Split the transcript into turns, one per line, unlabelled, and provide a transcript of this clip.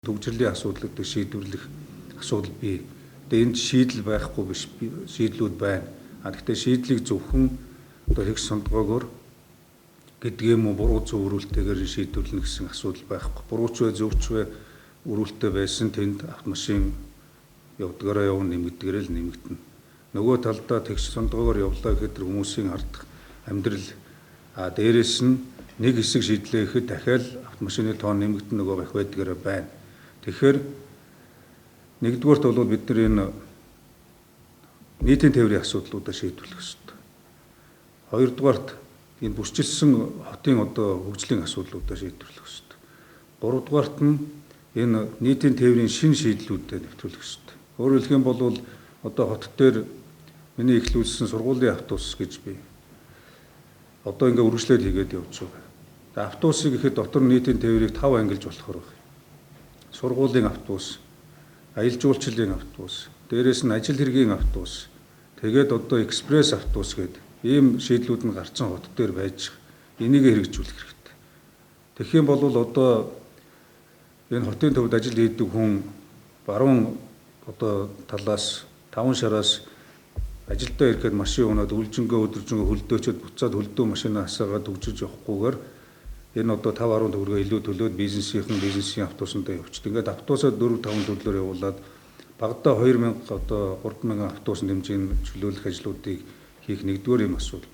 Төвчрлийн асуудлыг шийдвэрлэх асуудал бий. Тэгээ энд шийдэл байхгүй биш, шийдлүүд байна. Гэхдээ шийдлийг зөвхөн тэгш сондгоогоор гэдгийм үү буруу зөв өрүүлэлтэйгээр шийдвэрлэнэ гэсэн асуудал байхгүй. Бурууч вэ зөвч вэ өрүүлэлттэй байсан тэнд автомашин явдгаараа явна нэмэгдгээрэл нэмэгдэнэ. Нөгөө талдаа тэгш сондгоогоор явлаа гэхэд хүмүүсийн ардах амьдрал дээрээс нь нэг хэсэг шийдлээ гэхэд дахиад автомашины тоон нэмэгдэн нөгөө их байдгаараа байна. Тэгэхээр нэгдүгээрт бол бид нар энэ нийтийн тээврийн асуудлуудаа шийдвэрлэх ёстой. Хоёрдугаарт энэ бүрчилсэн хотын хөгжлийн асуудлуудаа шийдвэрлэх ёстой. Гуравдугаарт нь энэ нийтийн тээврийн шинэ шийдлүүдэд нэвтрүүлэх ёстой. Өөрөөр хэлэх юм бол хот дээр миний эхлүүлсэн сургуулийн автобус гэж би үргэлжлээд хийгээд явж байгаа. Автобусыг ихэд дотор нийтийн тээврийг 5 ангилж болохоор байна. Сургуулийн автобус, аялал жуулчлалын автобус, дээрээс нь ажил хэргийн автобус, тэгээд экспресс автобус гэдэг ийм шийдлүүд нь гарцсан хот дээр байж энийг хэрэгжүүлэх хэрэгтэй. Тэгэх юм бол энэ хотын төвд ажил хийдэг хүн баруун талаас 5 шараас ажилдаа ирэхэд машин унаад үлжингөө өдөржингөө хөлдөөчөд буцаад хөлдөө машинаа хасаагаад өгчөж явахгүйгээр энэ 5-10 төгрөгөө илүү төлөөд бизнесийн автобусандаа явчихдаг. Ингээд автобусаа 4-5 төрлөөр явуулаад багадаа 2000 3000 автобус нэмжин чөлөөлөх ажлуудыг хийх нэгдүгээр юм асуудал.